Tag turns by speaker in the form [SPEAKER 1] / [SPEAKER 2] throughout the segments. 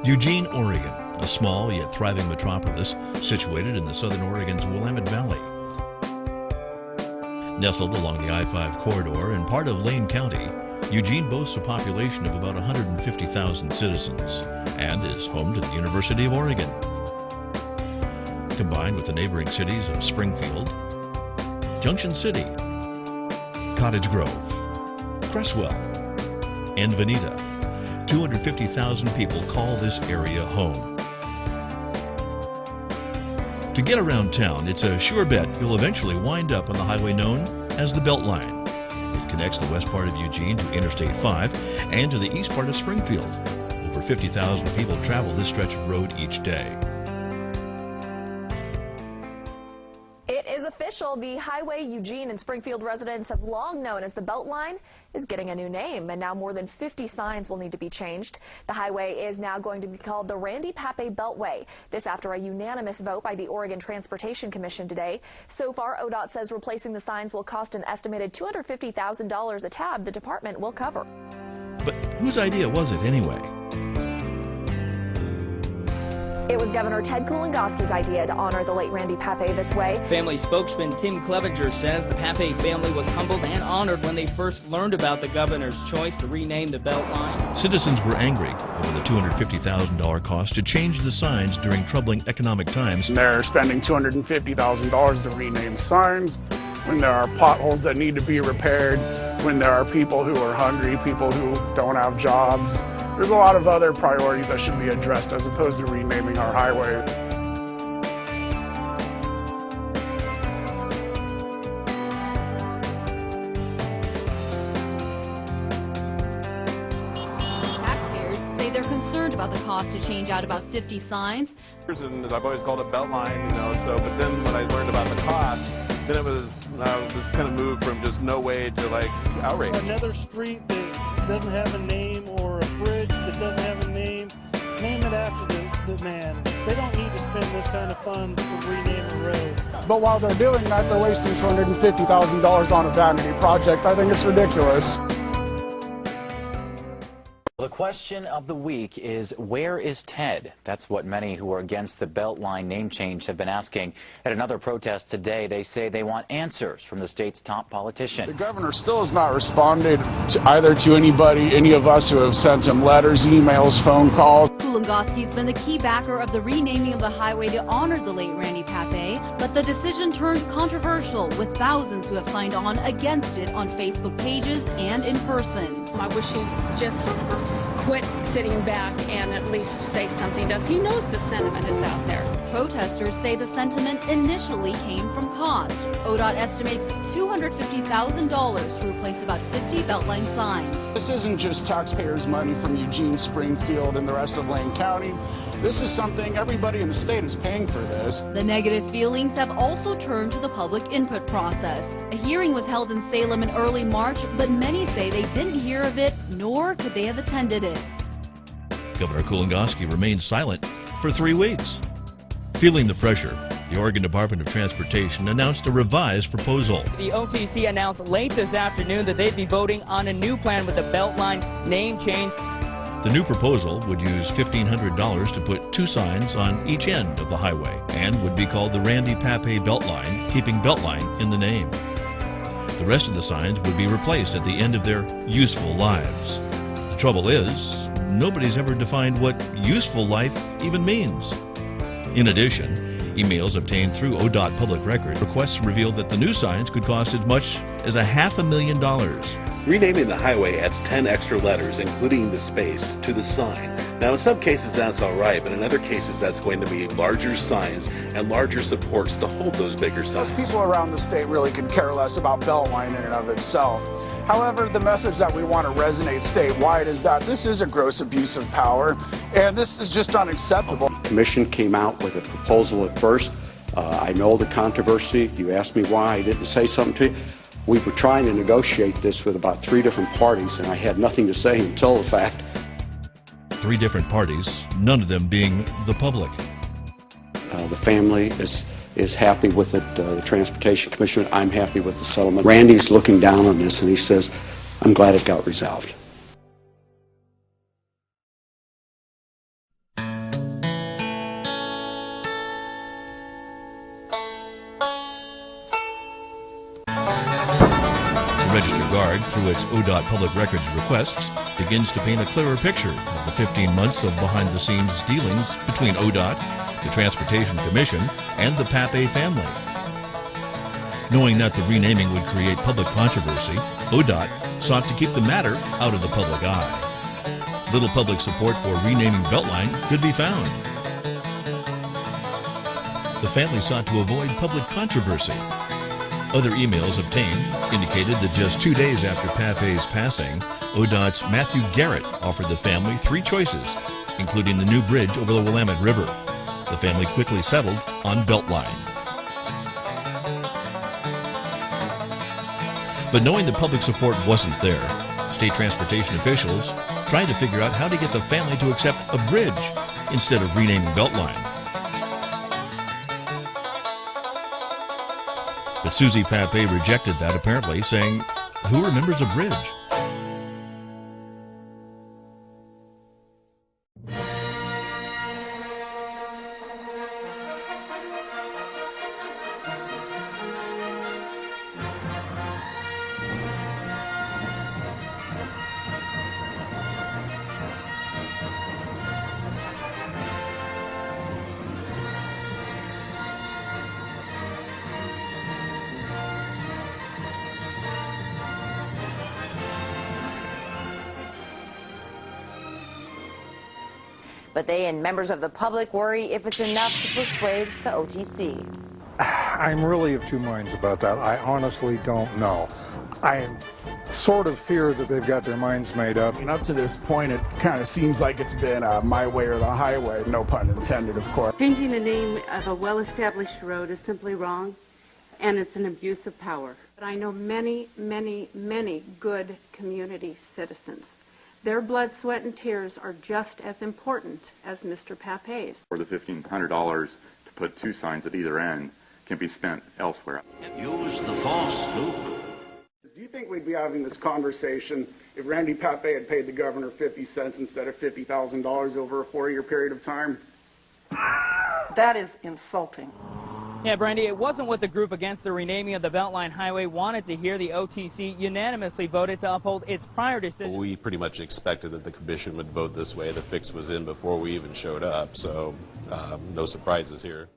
[SPEAKER 1] Eugene, Oregon, a small yet thriving metropolis situated in the southern Oregon's Willamette Valley. Nestled along the I-5 corridor and part of Lane County, Eugene boasts a population of about 150,000 citizens and is home to the University of Oregon. Combined with the neighboring cities of Springfield, Junction City, Cottage Grove, Cresswell, and Veneta, 250,000 people call this area home. To get around town, it's a sure bet you'll eventually wind up on the highway known as the Beltline. It connects the west part of Eugene to Interstate 5 and to the east part of Springfield. Over 50,000 people travel this stretch of road each day.
[SPEAKER 2] It is official. The highway Eugene and Springfield residents have long known as the Beltline is getting a new name, and now more than 50 signs will need to be changed. The highway is now going to be called the Randy Pape Beltway. This after a unanimous vote by the Oregon Transportation Commission today. So far, ODOT says replacing the signs will cost an estimated $250,000 a tab the department will cover.
[SPEAKER 1] But whose idea was it anyway?
[SPEAKER 2] It was Governor Ted Kulongoski's idea to honor the late Randy Pape this way.
[SPEAKER 3] Family spokesman Tim Clevenger says the Pape family was humbled and honored when they first learned about the governor's choice to rename the Beltline.
[SPEAKER 1] Citizens were angry over the $250,000 cost to change the signs during troubling economic times.
[SPEAKER 4] They're spending $250,000 to rename signs when there are potholes that need to be repaired, when there are people who are hungry, people who don't have jobs. There's a lot of other priorities that should be addressed as opposed to renaming our highway.
[SPEAKER 5] Taxpayers say they're concerned about the cost to change out about 50 signs.
[SPEAKER 6] And I've always called it Beltline, but then when I learned about the cost, then I was kind of moved from just no way to like outrage.
[SPEAKER 7] Another street that doesn't have a name or a bridge that doesn't have a name it after the man. They don't need to spend this kind of funds to rename a road.
[SPEAKER 4] But while they're doing that, they're wasting $250,000 on a vanity project. I think it's ridiculous.
[SPEAKER 8] The question of the week is, where is Ted? That's what many who are against the Beltline name change have been asking. At another protest today, they say they want answers from the state's top politician.
[SPEAKER 4] The governor still has not responded to anybody, any of us who have sent him letters, emails, phone calls.
[SPEAKER 5] Kulongoski's been the key backer of the renaming of the highway to honor the late Randy Pape, but the decision turned controversial with thousands who have signed on against it on Facebook pages and in person.
[SPEAKER 9] I wish he'd just quit sitting back and at least say something. He knows the sentiment is out there.
[SPEAKER 5] Protesters say the sentiment initially came from cost. ODOT estimates $250,000 to replace about 50 Beltline signs.
[SPEAKER 4] This isn't just taxpayers' money from Eugene, Springfield, and the rest of Lane County. This is something everybody in the state is paying for this.
[SPEAKER 5] The negative feelings have also turned to the public input process. A hearing was held in Salem in early March, but many say they didn't hear of it, nor could they have attended it.
[SPEAKER 1] Governor Kulongoski remained silent for 3 weeks. Feeling the pressure, the Oregon Department of Transportation announced a revised proposal.
[SPEAKER 3] The OTC announced late this afternoon that they'd be voting on a new plan with the Beltline name change.
[SPEAKER 1] The new proposal would use $1,500 to put 2 signs on each end of the highway and would be called the Randy Pape Beltline, keeping Beltline in the name. The rest of the signs would be replaced at the end of their useful lives. The trouble is, nobody's ever defined what useful life even means. In addition, emails obtained through ODOT Public Record requests revealed that the new signs could cost as much as $500,000.
[SPEAKER 10] Renaming the highway adds 10 extra letters, including the space, to the sign. Now, in some cases that's all right, but in other cases that's going to be larger signs and larger supports to hold those bigger signs.
[SPEAKER 4] Most people around the state really could care less about Beltline in and of itself. However, the message that we want to resonate statewide is that this is a gross abuse of power, and this is just unacceptable.
[SPEAKER 11] The commission came out with a proposal at first. I know the controversy. You asked me why I didn't say something to you. We were trying to negotiate this with about 3 different parties, and I had nothing to say until the fact.
[SPEAKER 1] 3 different parties, none of them being the public.
[SPEAKER 11] The family is happy with it. The Transportation Commission, I'm happy with the settlement. Randy's looking down on this, and he says, I'm glad it got resolved.
[SPEAKER 1] regard through its ODOT Public Records requests begins to paint a clearer picture of the 15 months of behind-the-scenes dealings between ODOT, the Transportation Commission, and the Pape family. Knowing that the renaming would create public controversy, ODOT sought to keep the matter out of the public eye. Little public support for renaming Beltline could be found. The family sought to avoid public controversy. Other emails obtained indicated that just 2 days after Pape's passing, ODOT's Matthew Garrett offered the family 3 choices, including the new bridge over the Willamette River. The family quickly settled on Beltline. But knowing the public support wasn't there, state transportation officials tried to figure out how to get the family to accept a bridge instead of renaming Beltline. But Susie Pape rejected that, apparently, saying, "Who remembers a bridge?"
[SPEAKER 12] But they and members of the public worry if it's enough to persuade the OTC.
[SPEAKER 13] I'm really of two minds about that. I honestly don't know. I sort of fear that they've got their minds made up.
[SPEAKER 4] And up to this point, it kind of seems like it's been my way or the highway, no pun intended, of course.
[SPEAKER 14] Changing the name of a well-established road is simply wrong, and it's an abuse of power. But I know many, many, many good community citizens. Their blood, sweat, and tears are just as important as Mr. Pape's.
[SPEAKER 15] For the $1,500 to put 2 signs at either end can be spent elsewhere.
[SPEAKER 16] Use the force, Luke.
[SPEAKER 4] Do you think we'd be having this conversation if Randy Pape had paid the governor 50 cents instead of $50,000 over a 4-year period of time?
[SPEAKER 17] That is insulting.
[SPEAKER 3] Yeah, Brandy, it wasn't what the group against the renaming of the Beltline Highway wanted to hear. The OTC unanimously voted to uphold its prior decision.
[SPEAKER 18] We pretty much expected that the commission would vote this way. The fix was in before we even showed up, so no surprises here.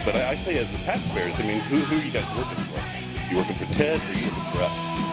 [SPEAKER 10] But I say as the taxpayers, I mean, who are you guys working for? You working for Ted or you working for us?